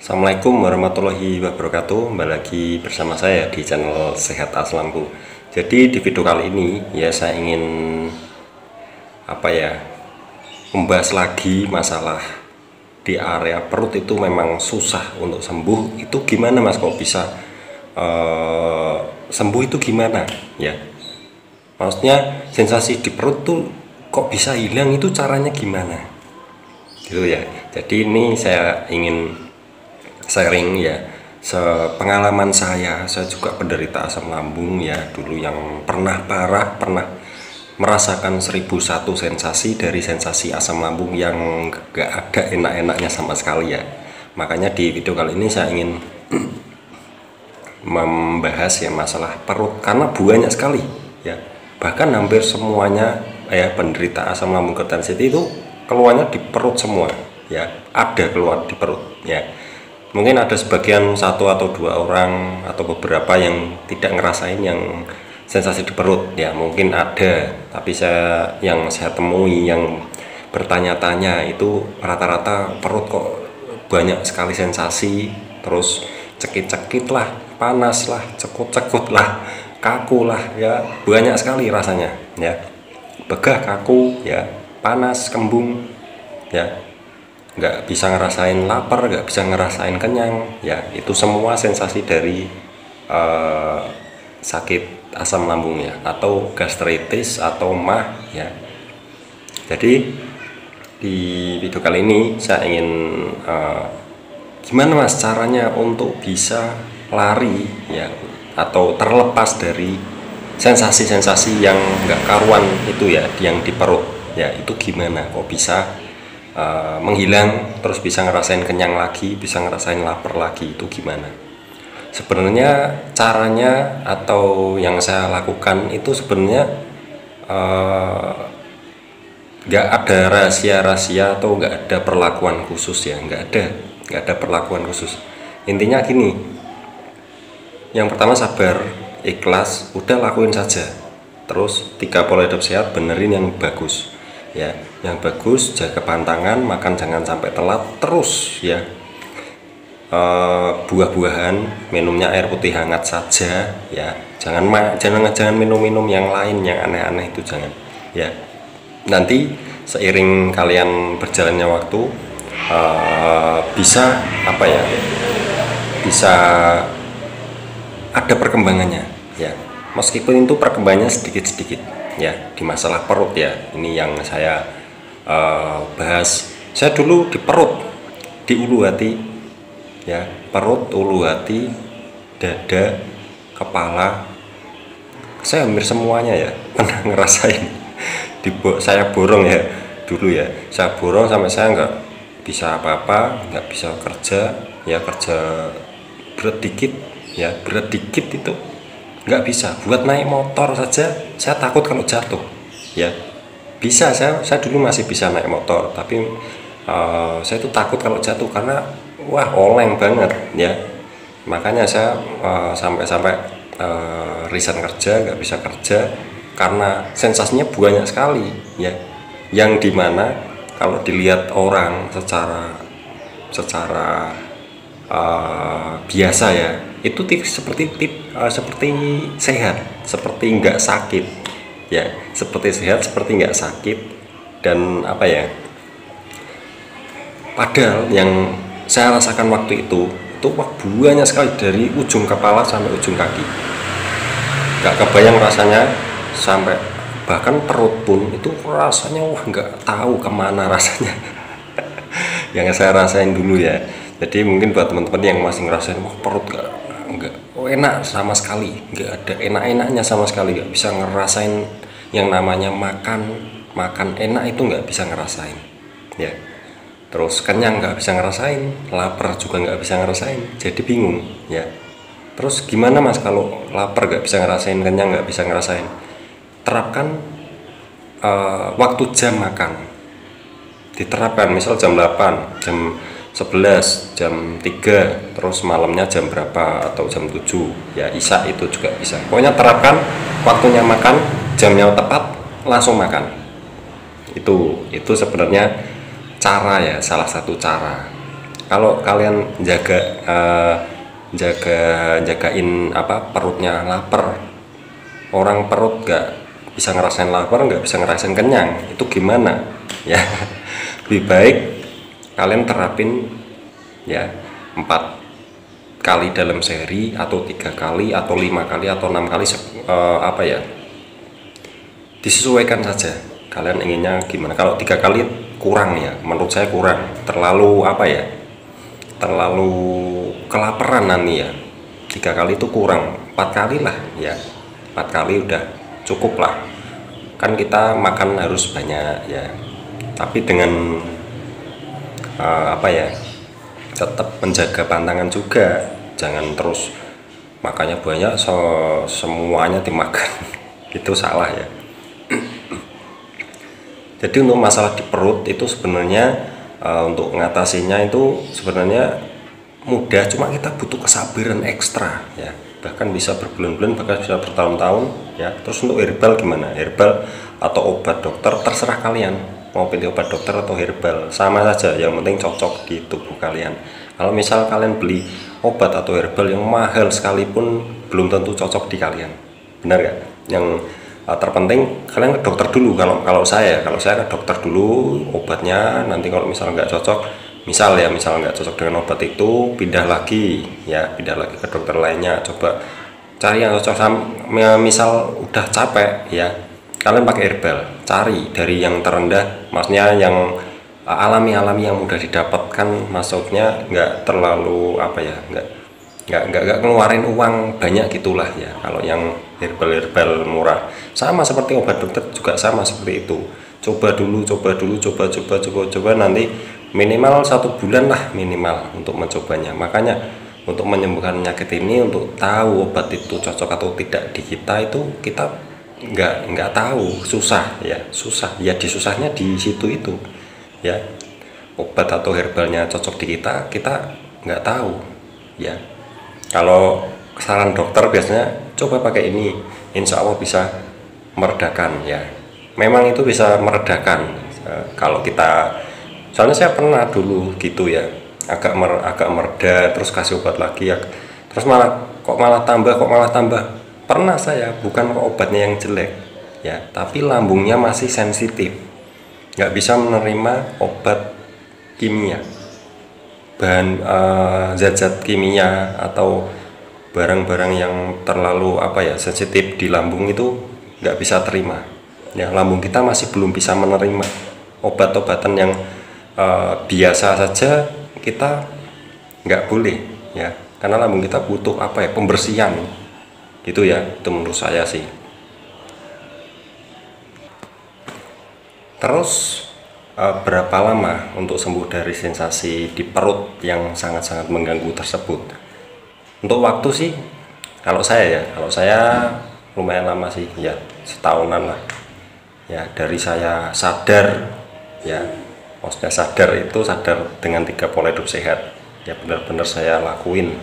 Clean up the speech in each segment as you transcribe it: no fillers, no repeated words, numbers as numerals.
Assalamualaikum warahmatullahi wabarakatuh. Kembali lagi bersama saya di channel Sehat Aslamku. Jadi di video kali ini ya saya ingin membahas lagi masalah di area perut itu memang susah untuk sembuh. Itu gimana Mas, kok bisa sembuh itu gimana ya? Maksudnya sensasi di perut tuh kok bisa hilang, itu caranya gimana? Gitu ya. Jadi ini saya ingin sharing ya, sepengalaman saya juga penderita asam lambung ya, dulu yang pernah parah, pernah merasakan 1001 sensasi dari sensasi asam lambung yang gak ada enak-enaknya sama sekali ya. Makanya di video kali ini saya ingin membahas ya masalah perut, karena banyak sekali ya, bahkan hampir semuanya ya penderita asam lambung ketensi itu keluarnya di perut semua ya, ada keluar di perut ya. Mungkin ada sebagian satu atau dua orang atau beberapa yang tidak ngerasain yang sensasi di perut ya, mungkin ada, tapi yang saya temui yang bertanya-tanya itu rata-rata perut kok banyak sekali sensasi, terus cekit-cekit lah, panas lah, cekut-cekut lah, kaku lah ya, banyak sekali rasanya ya, begah, kaku ya, panas, kembung ya, nggak bisa ngerasain lapar, nggak bisa ngerasain kenyang ya. Itu semua sensasi dari sakit asam lambung ya, atau gastritis atau MAH ya. Jadi di video kali ini saya ingin gimana Mas caranya untuk bisa lari ya, atau terlepas dari sensasi-sensasi yang nggak karuan itu ya, yang di perut ya, itu gimana kok bisa menghilang, terus bisa ngerasain kenyang lagi, bisa ngerasain lapar lagi, itu gimana? Sebenarnya caranya atau yang saya lakukan itu sebenarnya nggak ada rahasia-rahasia atau nggak ada perlakuan khusus ya, nggak ada perlakuan khusus. Intinya gini, yang pertama sabar, ikhlas, udah lakuin saja. Terus 3 pola hidup sehat, benerin yang bagus ya, yang bagus, jaga pantangan, makan jangan sampai telat, terus ya buah-buahan, minumnya air putih hangat saja ya, jangan minum-minum yang lain yang aneh-aneh, itu jangan ya. Nanti seiring kalian berjalannya waktu bisa bisa ada perkembangannya ya, meskipun itu perkembangannya sedikit-sedikit ya, di masalah perut ya. Ini yang saya bahas. Saya dulu di perut, di ulu hati ya, perut, ulu hati, dada, kepala, saya hampir semuanya ya pernah ngerasain. Saya borong ya dulu ya, saya borong sampai saya nggak bisa apa-apa, nggak bisa kerja ya, kerja berat dikit ya, berat dikit itu nggak bisa. Buat naik motor saja saya takut kalau jatuh ya. Bisa, saya dulu masih bisa naik motor, tapi saya itu takut kalau jatuh karena wah oleng banget ya. Makanya saya sampai resign kerja, nggak bisa kerja karena sensasinya banyak sekali ya, yang dimana kalau dilihat orang secara biasa ya, itu seperti sehat, seperti nggak sakit ya, seperti sehat, seperti nggak sakit. Dan padahal yang saya rasakan waktu itu banyak sekali, dari ujung kepala sampai ujung kaki, nggak kebayang rasanya, sampai bahkan perut pun itu rasanya wah nggak tahu kemana rasanya. Yang saya rasain dulu ya. Jadi mungkin buat teman-teman yang masih ngerasain wah perut nggak enak sama sekali, nggak ada enak-enaknya sama sekali, nggak bisa ngerasain yang namanya makan enak, itu nggak bisa ngerasain ya. Terus kenyang nggak bisa ngerasain, lapar juga nggak bisa ngerasain, jadi bingung ya. Terus gimana Mas kalau lapar nggak bisa ngerasain, kenyang nggak bisa ngerasain? Terapkan waktu jam makan, diterapkan misal jam 8, jam 11, jam 3, terus malamnya jam berapa, atau jam 7 ya, isya itu juga bisa. Pokoknya terapkan waktunya makan, jamnya tepat, langsung makan. Itu sebenarnya cara ya, salah satu cara. Kalau kalian jagain apa perutnya lapar, orang perut nggak bisa ngerasain lapar, nggak bisa ngerasain kenyang, itu gimana ya? Lebih baik kalian terapin ya 4 kali dalam sehari, atau 3 kali, atau 5 kali, atau 6 kali, apa ya, disesuaikan saja kalian inginnya gimana. Kalau 3 kali kurang ya, menurut saya kurang, terlalu apa ya, terlalu kelaparan nanti ya. 3 kali itu kurang, 4 kali lah ya, 4 kali udah cukup lah. Kan kita makan harus banyak ya, tapi dengan apa ya, tetap menjaga pantangan juga, jangan terus makannya banyak semuanya dimakan itu salah ya. Jadi untuk masalah di perut itu sebenarnya untuk mengatasinya itu sebenarnya mudah, cuma kita butuh kesabaran ekstra ya, bahkan bisa berbulan-bulan, bahkan bisa bertahun-tahun ya. Terus untuk herbal gimana? Herbal atau obat dokter, terserah kalian mau pilih obat dokter atau herbal, sama saja, yang penting cocok di tubuh kalian. Kalau misal kalian beli obat atau herbal yang mahal sekalipun belum tentu cocok di kalian, benar gak? Yang terpenting kalian ke dokter dulu. Kalau saya ke dokter dulu obatnya, nanti kalau misal nggak cocok, misal nggak cocok dengan obat itu, pindah lagi ke dokter lainnya, coba cari yang cocok misal udah capek ya, kalian pakai herbal, cari dari yang terendah, maksudnya yang alami yang mudah didapatkan, maksudnya nggak terlalu apa ya, nggak ngeluarin uang banyak gitulah ya. Kalau yang herbal murah, sama seperti obat dokter juga sama seperti itu, coba nanti minimal 1 bulan lah minimal untuk mencobanya. Makanya untuk menyembuhkan penyakit ini, untuk tahu obat itu cocok atau tidak di kita, itu kita nggak tahu, susah ya disusahnya di situ itu ya. Obat atau herbalnya cocok di kita nggak tahu ya. Kalau saran dokter biasanya coba pakai ini, insya Allah bisa meredakan ya. Memang itu bisa meredakan kalau kita, soalnya saya pernah dulu gitu ya, agak mereda, terus kasih obat lagi ya, terus malah tambah. Pernah saya, bukan obatnya yang jelek ya, tapi lambungnya masih sensitif, nggak bisa menerima obat kimia, bahan zat-zat kimia atau barang-barang yang terlalu apa ya, sensitif di lambung, itu nggak bisa terima ya. Lambung kita masih belum bisa menerima obat-obatan yang biasa saja, kita nggak boleh ya, karena lambung kita butuh apa ya, pembersihan gitu ya. Itu menurut saya sih. Terus berapa lama untuk sembuh dari sensasi di perut yang sangat-sangat mengganggu tersebut? Untuk waktu sih, kalau saya lumayan lama sih ya, setahunan lah ya, dari saya sadar ya. Maksudnya sadar dengan 3 pola hidup sehat ya, benar-benar saya lakuin.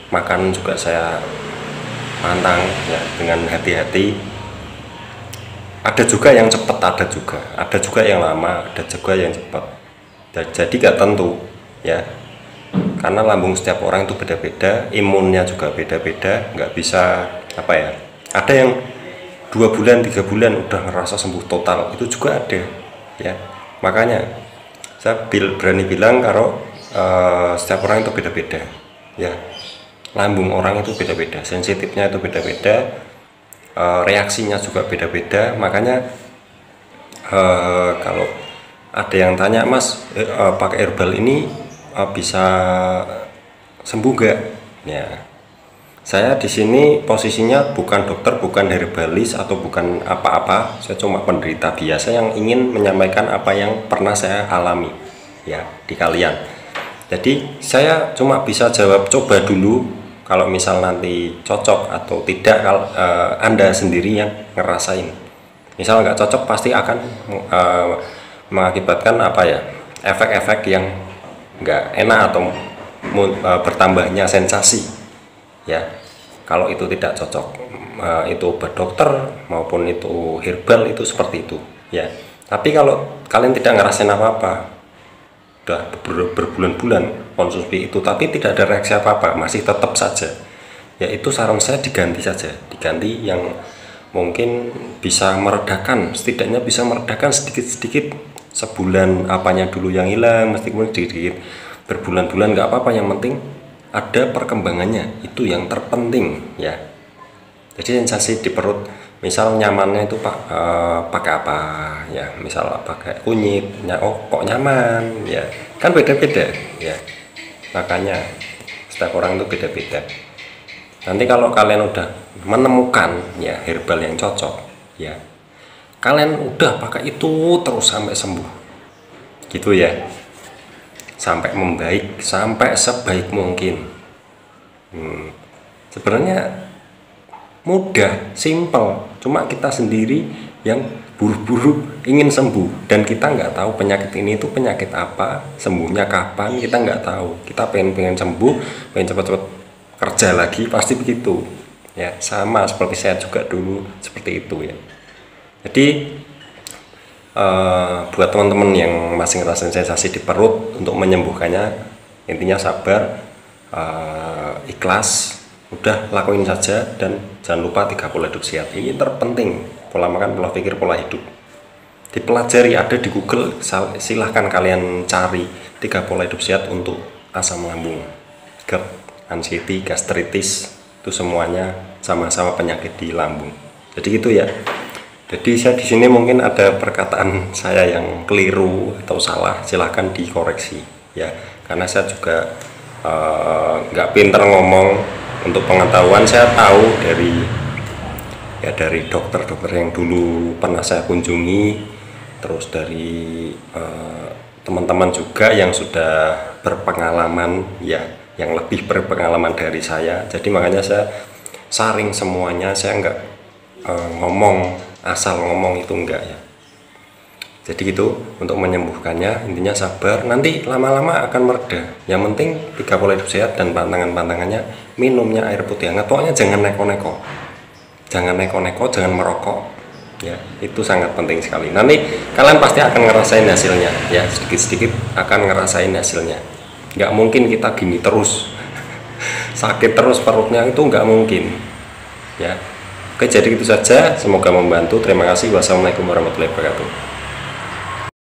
Makan juga saya pantang ya, dengan hati-hati. Ada juga yang cepat, ada juga yang lama, ada juga yang cepat. Jadi gak tentu ya, karena lambung setiap orang itu beda-beda, imunnya juga beda-beda, nggak bisa apa ya. Ada yang 2 bulan 3 bulan udah ngerasa sembuh total, itu juga ada ya. Makanya saya berani bilang kalau setiap orang itu beda-beda ya, lambung orang itu beda-beda, sensitifnya itu beda-beda, reaksinya juga beda-beda. Makanya kalau ada yang tanya, Mas, pakai herbal ini bisa sembuh gak? Ya, saya di sini posisinya bukan dokter, bukan herbalis, atau bukan apa-apa. Saya cuma penderita biasa yang ingin menyampaikan apa yang pernah saya alami ya di kalian. Jadi saya cuma bisa jawab coba dulu. Kalau misal nanti cocok atau tidak, kalau Anda sendiri yang ngerasain. Misal nggak cocok, pasti akan mengakibatkan apa ya, efek-efek yang nggak enak atau bertambahnya sensasi ya. Kalau itu tidak cocok, itu obat dokter maupun itu herbal, itu seperti itu ya. Tapi kalau kalian tidak ngerasain apa-apa, udah berbulan-bulan konsumsi itu tapi tidak ada reaksi apa-apa, masih tetap saja, ya itu saran saya diganti saja, diganti yang mungkin bisa meredakan, setidaknya bisa meredakan sedikit-sedikit sebulan apanya dulu yang hilang, meskipun sedikit berbulan-bulan nggak apa-apa, yang penting ada perkembangannya, itu yang terpenting ya. Jadi sensasi di perut, misal nyamannya itu pakai apa ya, misal pakai kunyit ya, oh kok nyaman ya, kan beda-beda ya, makanya setiap orang itu beda-beda. Nanti kalau kalian udah menemukan ya herbal yang cocok ya, kalian udah pakai itu terus sampai sembuh gitu ya, sampai membaik, sampai sebaik mungkin. Sebenarnya mudah, simple, cuma kita sendiri yang buru-buru ingin sembuh, dan kita nggak tahu penyakit ini itu penyakit apa, sembuhnya kapan, kita nggak tahu. Kita pengen sembuh, pengen cepat-cepat kerja lagi, pasti begitu ya. Sama seperti saya juga dulu seperti itu ya. Jadi buat teman-teman yang masih ngerasain sensasi di perut, untuk menyembuhkannya intinya sabar, ikhlas, udah lakuin saja, dan jangan lupa 3 pola hidup sehat. Ini terpenting, pola makan, pola pikir, pola hidup. Dipelajari, ada di Google, silahkan kalian cari 3 pola hidup sehat untuk asam lambung, GERD, anxiety, gastritis, itu semuanya sama-sama penyakit di lambung. Jadi gitu ya. Jadi saya di sini mungkin ada perkataan saya yang keliru atau salah, silahkan dikoreksi ya, karena saya juga nggak pinter ngomong. Untuk pengetahuan saya tahu dari dokter-dokter yang dulu pernah saya kunjungi, terus dari teman-teman juga yang sudah berpengalaman ya, yang lebih berpengalaman dari saya. Jadi makanya saya saring semuanya, saya nggak ngomong asal ngomong, itu enggak ya. Jadi gitu, untuk menyembuhkannya intinya sabar, nanti lama-lama akan mereda. Yang penting 3 pola hidup sehat, dan pantangannya minumnya air putih hangat. Pokoknya jangan neko-neko, jangan merokok ya, itu sangat penting sekali. Nanti kalian pasti akan ngerasain hasilnya ya, sedikit-sedikit akan ngerasain hasilnya. Nggak mungkin kita gini terus sakit terus perutnya, itu nggak mungkin ya. Oke, jadi itu saja, semoga membantu. Terima kasih. Wassalamualaikum warahmatullahi wabarakatuh.